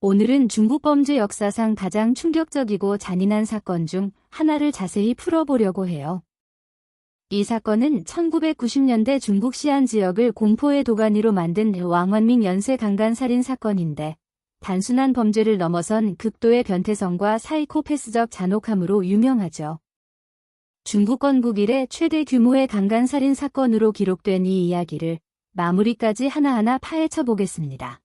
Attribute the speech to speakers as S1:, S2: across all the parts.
S1: 오늘은 중국 범죄 역사상 가장 충격적이고 잔인한 사건 중 하나를 자세히 풀어보려고 해요. 이 사건은 1990년대 중국 시안 지역을 공포의 도가니로 만든 왕원밍 연쇄 강간살인 사건인데, 단순한 범죄를 넘어선 극도의 변태성과 사이코패스적 잔혹함으로 유명하죠. 중국 건국 이래 최대 규모의 강간살인 사건으로 기록된 이 이야기를 마무리까지 하나하나 파헤쳐 보겠습니다.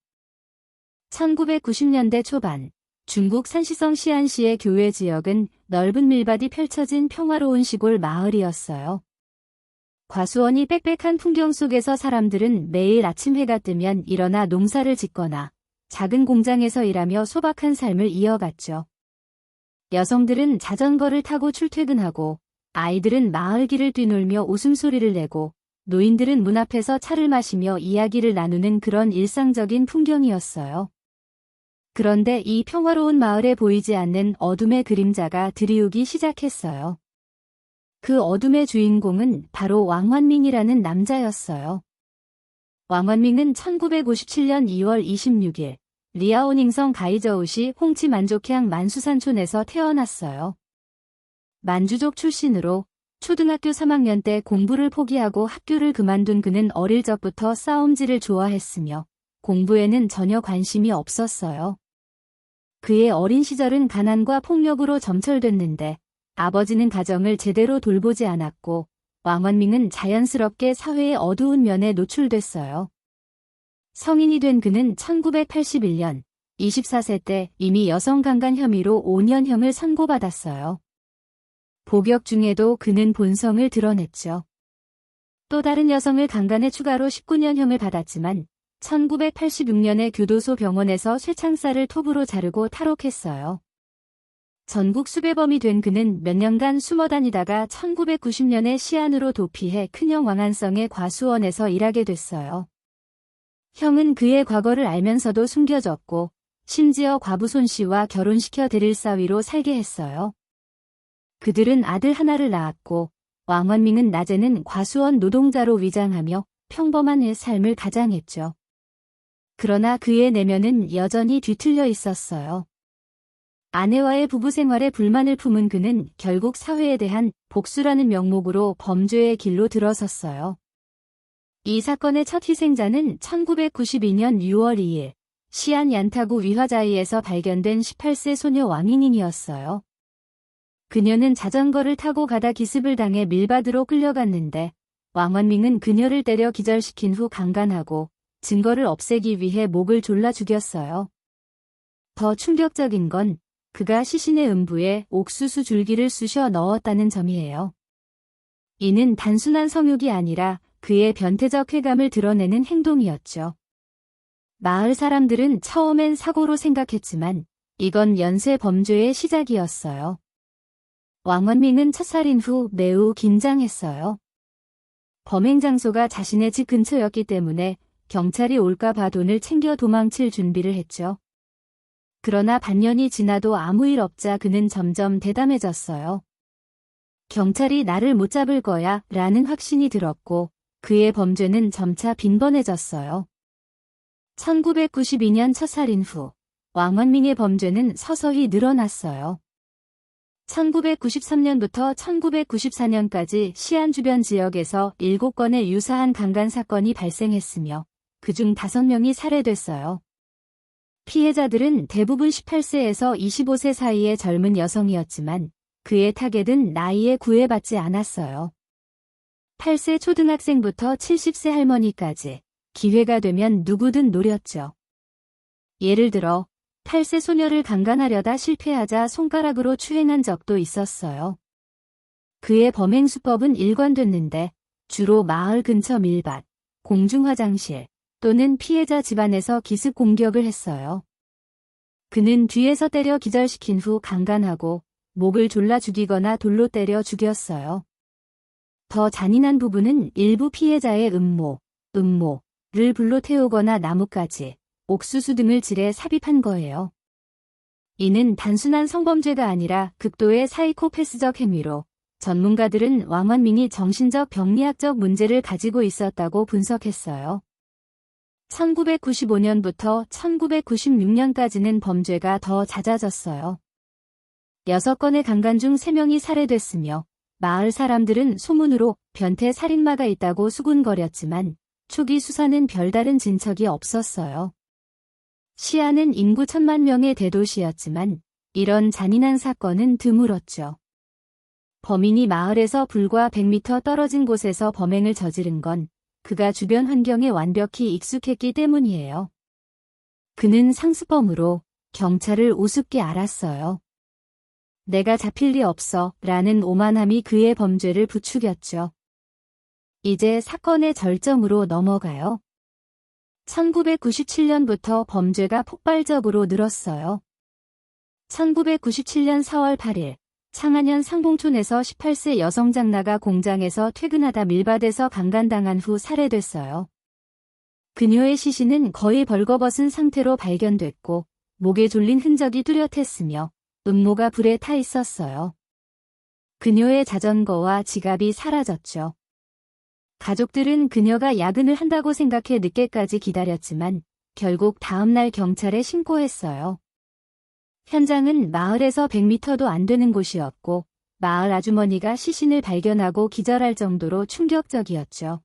S1: 1990년대 초반, 중국 산시성 시안시의 교외 지역은 넓은 밀밭이 펼쳐진 평화로운 시골 마을이었어요. 과수원이 빽빽한 풍경 속에서 사람들은 매일 아침 해가 뜨면 일어나 농사를 짓거나 작은 공장에서 일하며 소박한 삶을 이어갔죠. 여성들은 자전거를 타고 출퇴근하고, 아이들은 마을 길을 뛰놀며 웃음소리를 내고, 노인들은 문 앞에서 차를 마시며 이야기를 나누는 그런 일상적인 풍경이었어요. 그런데 이 평화로운 마을에 보이지 않는 어둠의 그림자가 드리우기 시작했어요. 그 어둠의 주인공은 바로 왕원밍이라는 남자였어요. 왕원밍은 1957년 2월 26일, 리아오닝성 가이저우시 홍치 만족향 만수산촌에서 태어났어요. 만주족 출신으로 초등학교 3학년 때 공부를 포기하고 학교를 그만둔 그는 어릴 적부터 싸움질을 좋아했으며 공부에는 전혀 관심이 없었어요. 그의 어린 시절은 가난과 폭력으로 점철됐는데 아버지는 가정을 제대로 돌보지 않았고 왕원밍은 자연스럽게 사회의 어두운 면에 노출됐어요. 성인이 된 그는 1981년 24세 때 이미 여성 강간 혐의로 5년형을 선고받았어요. 복역 중에도 그는 본성을 드러냈죠. 또 다른 여성을 강간해 추가로 19년형을 받았지만 1986년에 교도소 병원에서 쇠창살을 톱으로 자르고 탈옥했어요. 전국 수배범이 된 그는 몇 년간 숨어 다니다가 1990년에 시안으로 도피해 큰형 왕안성의 과수원에서 일하게 됐어요. 형은 그의 과거를 알면서도 숨겨졌고 심지어 과부 손 씨와 결혼시켜 드릴 사위로 살게 했어요. 그들은 아들 하나를 낳았고 왕원밍은 낮에는 과수원 노동자로 위장하며 평범한 삶을 가장했죠. 그러나 그의 내면은 여전히 뒤틀려 있었어요. 아내와의 부부 생활에 불만을 품은 그는 결국 사회에 대한 복수라는 명목으로 범죄의 길로 들어섰어요. 이 사건의 첫 희생자는 1992년 6월 2일 시안 얀타구 위화자이에서 발견된 18세 소녀 왕잉잉이었어요. 그녀는 자전거를 타고 가다 기습을 당해 밀밭으로 끌려갔는데 왕원밍은 그녀를 때려 기절시킨 후 강간하고 증거를 없애기 위해 목을 졸라 죽였어요. 더 충격적인 건 그가 시신의 음부에 옥수수 줄기를 쑤셔 넣었다는 점이에요. 이는 단순한 성욕이 아니라 그의 변태적 쾌감을 드러내는 행동이었죠. 마을 사람들은 처음엔 사고로 생각했지만 이건 연쇄 범죄의 시작이었어요. 왕원밍은 첫 살인 후 매우 긴장했어요. 범행 장소가 자신의 집 근처였기 때문에 경찰이 올까 봐 돈을 챙겨 도망칠 준비를 했죠. 그러나 반년이 지나도 아무 일 없자 그는 점점 대담해졌어요. 경찰이 나를 못 잡을 거야 라는 확신이 들었고 그의 범죄는 점차 빈번해졌어요. 1992년 첫 살인 후 왕원밍의 범죄는 서서히 늘어났어요. 1993년부터 1994년까지 시안 주변 지역에서 7건의 유사한 강간 사건이 발생했으며 그중 5명이 살해됐어요. 피해자들은 대부분 18세에서 25세 사이의 젊은 여성이었지만 그의 타겟은 나이에 구애받지 않았어요. 8세 초등학생부터 70세 할머니까지 기회가 되면 누구든 노렸죠. 예를 들어 8세 소녀를 강간하려다 실패하자 손가락으로 추행한 적도 있었어요. 그의 범행 수법은 일관됐는데 주로 마을 근처 밀밭, 공중화장실 또는 피해자 집안에서 기습 공격을 했어요. 그는 뒤에서 때려 기절시킨 후 강간하고 목을 졸라 죽이거나 돌로 때려 죽였어요. 더 잔인한 부분은 일부 피해자의 음모를 불로 태우거나 나뭇가지, 옥수수 등을 질해 삽입한 거예요. 이는 단순한 성범죄가 아니라 극도의 사이코패스적 행위로 전문가들은 왕원밍이 정신적 병리학적 문제를 가지고 있었다고 분석했어요. 1995년부터 1996년까지는 범죄가 더 잦아졌어요. 6건의 강간 중 3명이 살해됐으며 마을 사람들은 소문으로 변태 살인마가 있다고 수군거렸지만 초기 수사는 별다른 진척이 없었어요. 시안은 인구 1,000만 명의 대도시였지만 이런 잔인한 사건은 드물었죠. 범인이 마을에서 불과 100m 떨어진 곳에서 범행을 저지른 건 그가 주변 환경에 완벽히 익숙했기 때문이에요. 그는 상습범으로 경찰을 우습게 알았어요. 내가 잡힐 리 없어 라는 오만함이 그의 범죄를 부추겼죠. 이제 사건의 절정으로 넘어가요. 1997년부터 범죄가 폭발적으로 늘었어요. 1997년 4월 8일 창안현 상봉촌에서 18세 여성 장나가 공장에서 퇴근하다 밀밭에서 강간당한 후 살해됐어요. 그녀의 시신은 거의 벌거벗은 상태로 발견됐고 목에 졸린 흔적이 뚜렷했으며 음모가 불에 타 있었어요. 그녀의 자전거와 지갑이 사라졌죠. 가족들은 그녀가 야근을 한다고 생각해 늦게까지 기다렸지만 결국 다음날 경찰에 신고했어요. 현장은 마을에서 100m도 안 되는 곳이었고 마을 아주머니가 시신을 발견하고 기절할 정도로 충격적이었죠.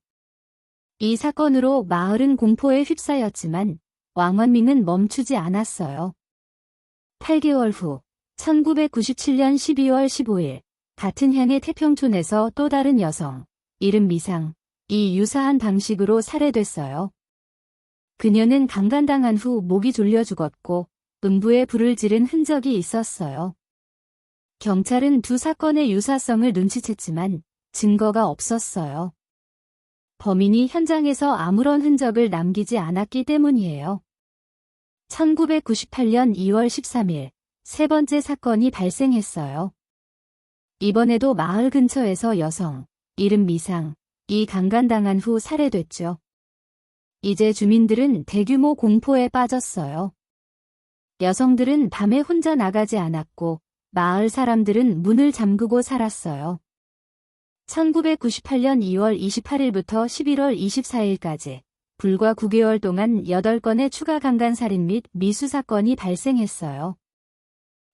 S1: 이 사건으로 마을은 공포에 휩싸였지만 왕원밍은 멈추지 않았어요. 8개월 후 1997년 12월 15일 같은 향의 태평촌에서 또 다른 여성, 이름 미상이 유사한 방식으로 살해됐어요. 그녀는 강간당한 후 목이 졸려 죽었고 음부에 불을 지른 흔적이 있었어요. 경찰은 두 사건의 유사성을 눈치챘지만 증거가 없었어요. 범인이 현장에서 아무런 흔적을 남기지 않았기 때문이에요. 1998년 2월 13일 세 번째 사건이 발생했어요. 이번에도 마을 근처에서 여성, 이름 미상이 강간당한 후 살해됐죠. 이제 주민들은 대규모 공포에 빠졌어요. 여성들은 밤에 혼자 나가지 않았고 마을 사람들은 문을 잠그고 살았어요. 1998년 2월 28일부터 11월 24일까지 불과 9개월 동안 8건의 추가 강간살인 및 미수 사건이 발생했어요.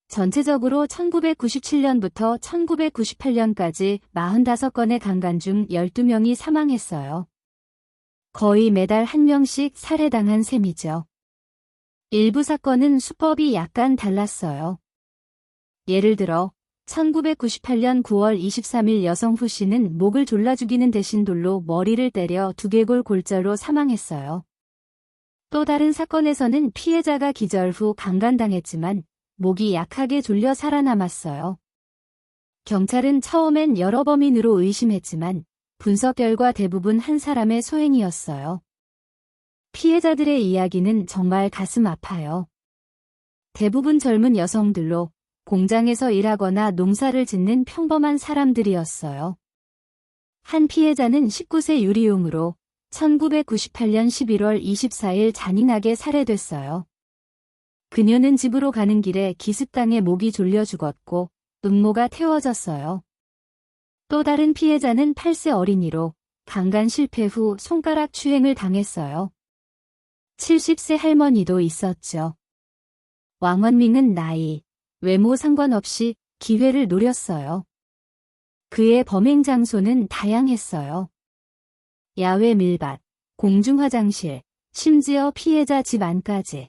S1: 전체적으로 1997년부터 1998년까지 45건의 강간 중 12명이 사망했어요. 거의 매달 1명씩 살해당한 셈이죠. 일부 사건은 수법이 약간 달랐어요. 예를 들어 1998년 9월 23일 여성 후 씨는 목을 졸라 죽이는 대신 돌로 머리를 때려 두개골 골절로 사망했어요. 또 다른 사건에서는 피해자가 기절 후 강간당했지만 목이 약하게 졸려 살아남았어요. 경찰은 처음엔 여러 범인으로 의심했지만 분석 결과 대부분 한 사람의 소행이었어요. 피해자들의 이야기는 정말 가슴 아파요. 대부분 젊은 여성들로 공장에서 일하거나 농사를 짓는 평범한 사람들이었어요. 한 피해자는 19세 유리용으로 1998년 11월 24일 잔인하게 살해됐어요. 그녀는 집으로 가는 길에 기습당해 목이 졸려 죽었고 음모가 태워졌어요. 또 다른 피해자는 8세 어린이로 강간 실패 후 손가락 추행을 당했어요. 70세 할머니도 있었죠. 왕원밍은 나이, 외모 상관없이 기회를 노렸어요. 그의 범행 장소는 다양했어요. 야외 밀밭, 공중 화장실, 심지어 피해자 집 안까지.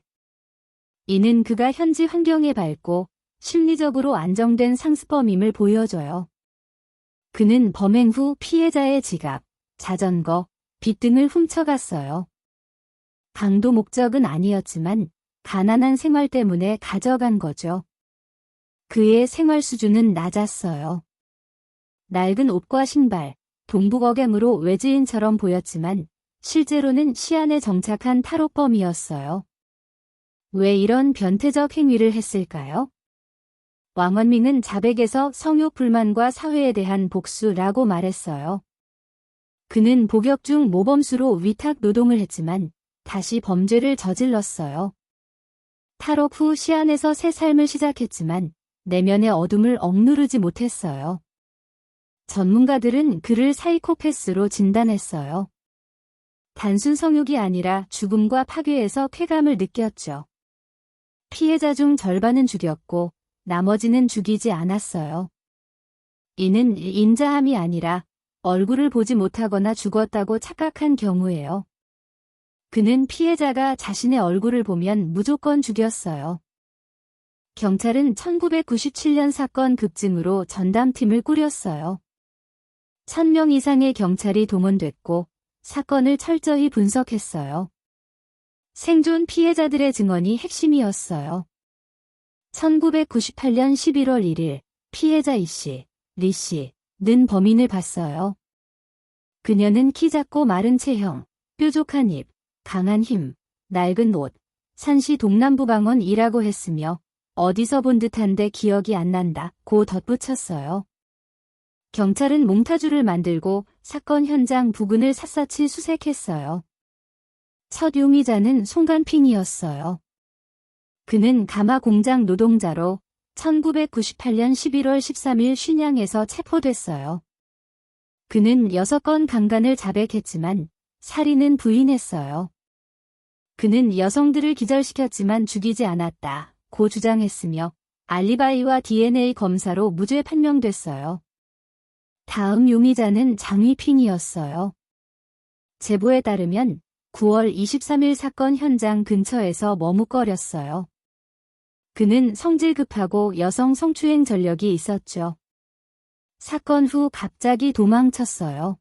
S1: 이는 그가 현지 환경에 밝고 심리적으로 안정된 상습범임을 보여줘요. 그는 범행 후 피해자의 지갑, 자전거, 빚 등을 훔쳐갔어요. 강도 목적은 아니었지만 가난한 생활 때문에 가져간 거죠. 그의 생활 수준은 낮았어요. 낡은 옷과 신발, 동북억양으로 외지인처럼 보였지만 실제로는 시안에 정착한 탈옥범이었어요. 왜 이런 변태적 행위를 했을까요? 왕원밍은 자백에서 성욕 불만과 사회에 대한 복수라고 말했어요. 그는 복역 중 모범수로 위탁 노동을 했지만 다시 범죄를 저질렀어요. 탈옥 후 시안에서 새 삶을 시작했지만 내면의 어둠을 억누르지 못했어요. 전문가들은 그를 사이코패스로 진단했어요. 단순 성욕이 아니라 죽음과 파괴에서 쾌감을 느꼈죠. 피해자 중 절반은 죽였고 나머지는 죽이지 않았어요. 이는 인자함이 아니라 얼굴을 보지 못하거나 죽었다고 착각한 경우예요. 그는 피해자가 자신의 얼굴을 보면 무조건 죽였어요. 경찰은 1997년 사건 급증으로 전담팀을 꾸렸어요. 1000명 이상의 경찰이 동원됐고 사건을 철저히 분석했어요. 생존 피해자들의 증언이 핵심이었어요. 1998년 11월 1일 피해자 E씨, L씨는 범인을 봤어요. 그녀는 키 작고 마른 체형, 뾰족한 입, 강한 힘, 낡은 옷, 산시 동남부 강원이라고 했으며 어디서 본 듯한데 기억이 안 난다고 덧붙였어요. 경찰은 몽타주를 만들고 사건 현장 부근을 샅샅이 수색했어요. 첫 용의자는 송간핑이었어요. 그는 가마 공장 노동자로 1998년 11월 13일 슌양에서 체포됐어요. 그는 6건 강간을 자백했지만 살인은 부인했어요. 그는 여성들을 기절시켰지만 죽이지 않았다고 주장했으며 알리바이와 DNA 검사로 무죄 판명됐어요. 다음 용의자는 장위핑이었어요. 제보에 따르면 9월 23일 사건 현장 근처에서 머뭇거렸어요. 그는 성질 급하고 여성 성추행 전력이 있었죠. 사건 후 갑자기 도망쳤어요.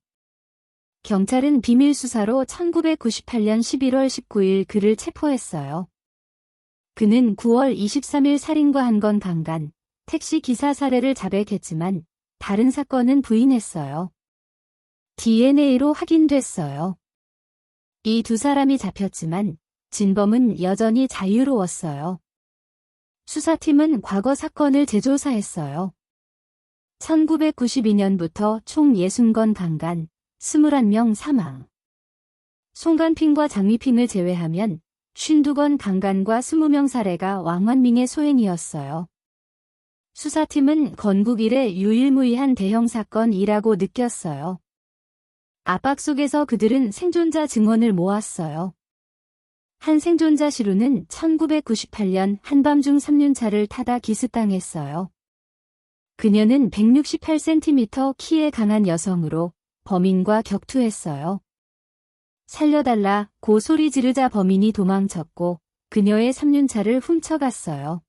S1: 경찰은 비밀 수사로 1998년 11월 19일 그를 체포했어요. 그는 9월 23일 살인과 한 건 강간, 택시 기사 살해를 자백했지만 다른 사건은 부인했어요. DNA로 확인됐어요. 이 두 사람이 잡혔지만 진범은 여전히 자유로웠어요. 수사팀은 과거 사건을 재조사했어요. 1992년부터 총 60건 강간, 21명 사망. 송간핑과 장위핑을 제외하면 52건 강간과 20명 살해가 왕완밍의 소행이었어요. 수사팀은 건국 이래 유일무이한 대형 사건이라고 느꼈어요. 압박 속에서 그들은 생존자 증언을 모았어요. 한 생존자 시루는 1998년 한밤중 3륜차를 타다 기습당했어요. 그녀는 168cm 키의 강한 여성으로 범인과 격투했어요. 살려달라고 소리 지르자 범인이 도망쳤고 그녀의 3륜차를 훔쳐갔어요.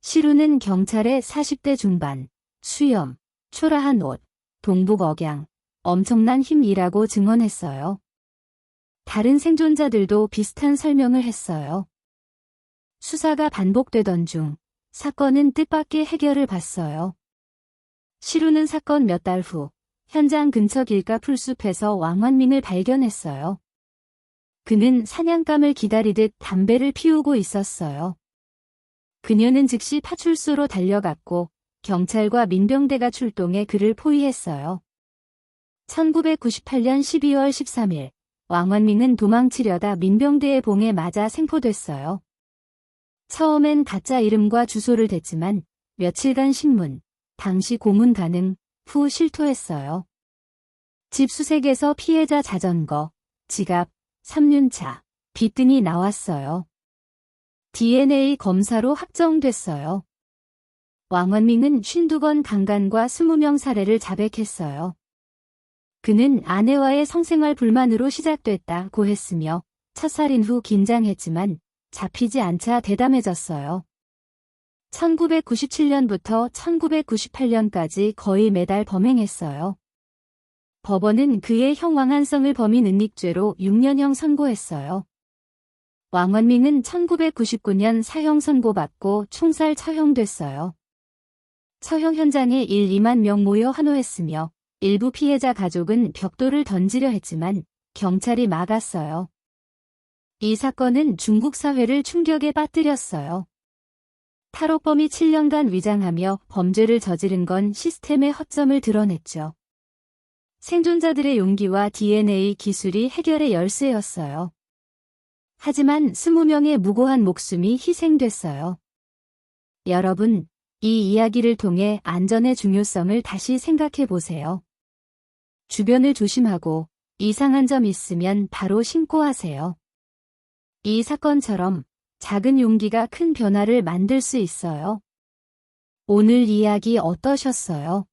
S1: 시루는 경찰에 40대 중반, 수염, 초라한 옷, 동북 억양, 엄청난 힘이라고 증언했어요. 다른 생존자들도 비슷한 설명을 했어요. 수사가 반복되던 중 사건은 뜻밖의 해결을 봤어요. 시루는 사건 몇 달 후 현장 근처 길가 풀숲에서 왕완밍을 발견했어요. 그는 사냥감을 기다리듯 담배를 피우고 있었어요. 그녀는 즉시 파출소로 달려갔고 경찰과 민병대가 출동해 그를 포위했어요. 1998년 12월 13일 왕완밍은 도망치려다 민병대의 봉에 맞아 생포됐어요. 처음엔 가짜 이름과 주소를 댔지만 며칠간 신문, 당시 고문 가능, 후 실토했어요. 집 수색에서 피해자 자전거, 지갑, 3륜차, 빚 등이 나왔어요. DNA 검사로 확정됐어요. 왕완밍은 52건 강간과 20명 살해를 자백했어요. 그는 아내와의 성생활 불만으로 시작됐다고 했으며 첫 살인 후 긴장했지만 잡히지 않자 대담해졌어요. 1997년부터 1998년까지 거의 매달 범행했어요. 법원은 그의 형왕한성을 범인 은닉죄로 6년형 선고했어요. 왕완밍은 1999년 사형 선고받고 총살 처형됐어요. 처형 현장에 2만 명 모여 환호했으며 일부 피해자 가족은 벽돌을 던지려 했지만 경찰이 막았어요. 이 사건은 중국 사회를 충격에 빠뜨렸어요. 탈옥범이 7년간 위장하며 범죄를 저지른 건 시스템의 허점을 드러냈죠. 생존자들의 용기와 DNA 기술이 해결의 열쇠였어요. 하지만 20명의 무고한 목숨이 희생됐어요. 여러분, 이 이야기를 통해 안전의 중요성을 다시 생각해 보세요. 주변을 조심하고 이상한 점 있으면 바로 신고하세요. 이 사건처럼 작은 용기가 큰 변화를 만들 수 있어요. 오늘 이야기 어떠셨어요?